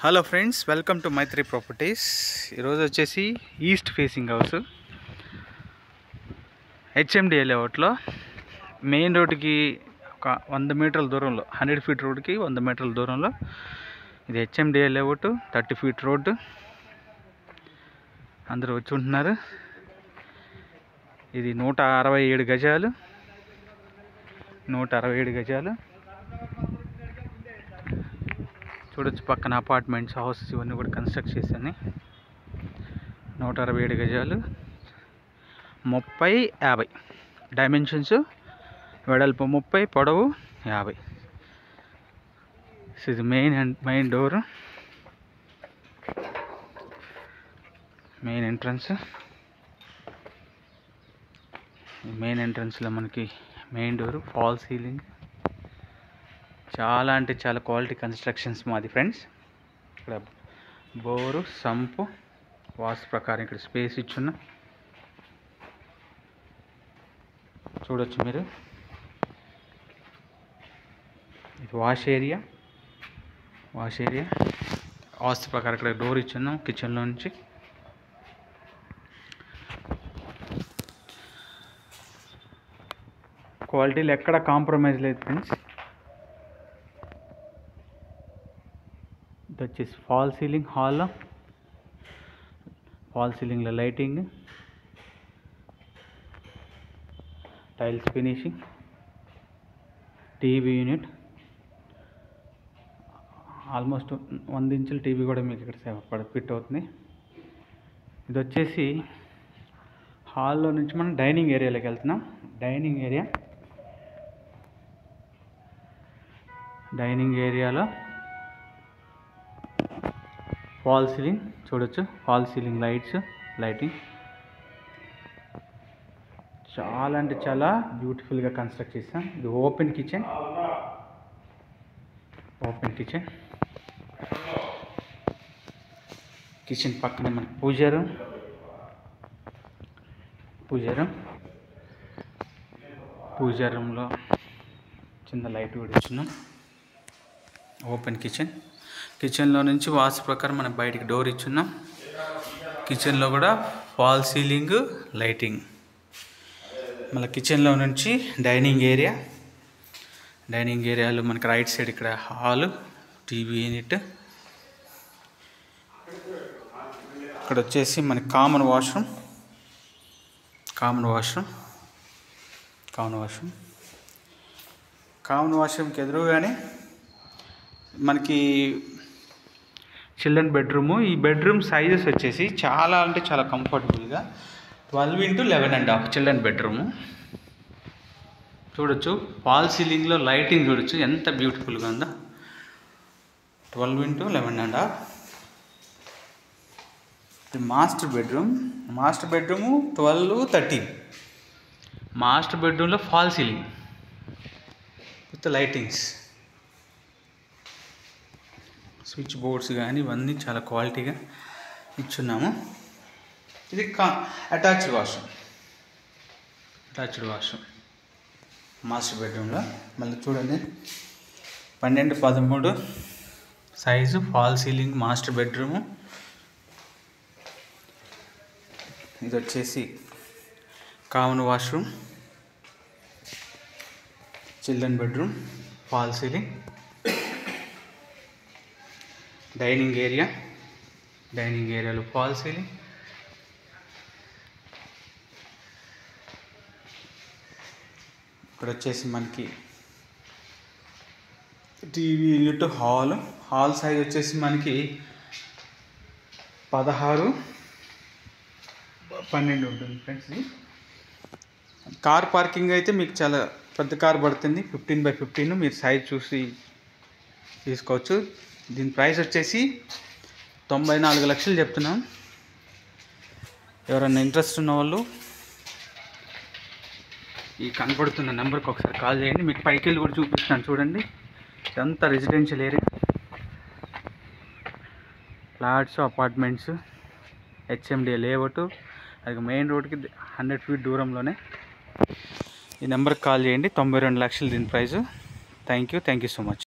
Hello friends, welcome to Maitri properties. ఈరోజు వచ్చేసి east facing house HMDA లేఅవుట్లో మెయిన్ రోడ్డుకి ఒక 100 మీటర్ల దూరంలో, 100 ఫీట్ రోడ్డుకి 100 మీటర్ల దూరంలో ఇది హెచ్ఎండిఏ లేఅవుట్. 30 feet road. అందరూ వచ్చి ఉంటున్నారు. ఇది 167 గజాలు. 167 గజాలు చూడొచ్చు. పక్కన అపార్ట్మెంట్స్, హౌసెస్ ఇవన్నీ కూడా కన్స్ట్రక్ట్ చేశాను. 167 గజాలు, 30-50 డైమెన్షన్స్. వెడల్పు 30, పొడవు 50. ఇది main door, main entrance. Main ఎంట్రన్స్లో మనకి మెయిన్ డోరు, ఫాల్ సీలింగ్. చాలా అంటే చాలా క్వాలిటీ కన్స్ట్రక్షన్స్ మాది ఫ్రెండ్స్. ఇక్కడ బోరు, సంపు, వాస్తు ప్రకారం ఇక్కడ స్పేస్ ఇచ్చున్నా చూడొచ్చు మీరు. ఇది వాష్ ఏరియా. వాస్తు ప్రకారం ఇక్కడ డోర్ ఇచ్చున్నాం కిచెన్లో నుంచి. క్వాలిటీలో ఎక్కడ కాంప్రమైజ్ లేదు ఫ్రెండ్స్. ఇది వచ్చేసి ఫాల్ సీలింగ్. హాల్లో ఫాల్ సీలింగ్లో lighting, tiles finishing, TV unit. Almost 100 ఇంచుల టీవీ కూడా మీకు ఇక్కడ ఫిట్ అవుతుంది. ఇది వచ్చేసి హాల్లో నుంచి మనం డైనింగ్ ఏరియాలోకి వెళ్తున్నాం. డైనింగ్ ఏరియాలో ఫాల్ సీలింగ్ చూడొచ్చు. ఫాల్ సీలింగ్ లైటింగ్ చాలా అంటే చాలా బ్యూటిఫుల్గా కన్స్ట్రక్ట్ చేస్తాం. ఇది ఓపెన్ కిచెన్. కిచెన్ పక్కన మనకి పూజ రూమ్లో చిన్న లైట్ కూడా ఇచ్చున్నాం. ఓపెన్ కిచెన్లో నుంచి వాస్తు ప్రకారం మనం బయటికి డోర్ ఇచ్చున్నాం. కిచెన్లో కూడా ఫాల్ సీలింగ్, లైటింగ్. మళ్ళీ కిచెన్లో నుంచి డైనింగ్ ఏరియాలో మనకి రైట్ సైడ్ ఇక్కడ హాలు, టీవీ యూనిట్. ఇక్కడ వచ్చేసి మనకి కామన్ వాష్రూమ్కి ఎదురుగానే మనకి చిల్డ్రన్ బెడ్రూము. ఈ బెడ్రూమ్ సైజెస్ వచ్చేసి చాలా అంటే చాలా కంఫర్టబుల్గా 12x11.5 చిల్డ్రన్ బెడ్రూము చూడొచ్చు. ఫాల్ సీలింగ్లో లైటింగ్ చూడొచ్చు ఎంత బ్యూటిఫుల్గా ఉందో. 12x11.5. ఇది మాస్టర్ బెడ్రూము 12-13. మాస్టర్ బెడ్రూమ్లో fall ceiling with lightings, switch boards కానీ ఇవన్నీ చాలా క్వాలిటీగా ఇచ్చున్నాము. ఇది అటాచ్డ్ వాష్రూమ్ మాస్టర్ బెడ్రూమ్లో. మళ్ళీ చూడండి 12-13 size fall ceiling master bedroom. ఇది వచ్చేసి common washroom, children bedroom, fall ceiling. Dining ఏరియాలో ఫాల్ సీలింగ్. ఇక్కడ వచ్చేసి మనకి టీవీ యూనిట్, హాల్ సైజ్ వచ్చేసి మనకి 16-12 ఉంటుంది ఫ్రెండ్స్. కార్ పార్కింగ్ అయితే మీకు చాలా పెద్ద కార్ పడుతుంది. 15x15 మీరు సైజ్ చూసి తీసుకోవచ్చు. దీని ప్రైస్ వచ్చేసి 94 లక్షలు చెప్తున్నాం. ఎవరైనా ఇంట్రెస్ట్ ఉన్న వాళ్ళు ఈ కనపడుతున్న నెంబర్కి ఒకసారి కాల్ చేయండి. మీకు పైకి వెళ్ళి కూడా చూపిస్తాను చూడండి. ఇదంతా residential area, flats, apartments, HMDA layout. అది మెయిన్ రోడ్కి 100 ఫీట్ దూరంలోనే. ఈ నెంబర్కి కాల్ చేయండి. 92 లక్షలు దీని price. Thank you so much.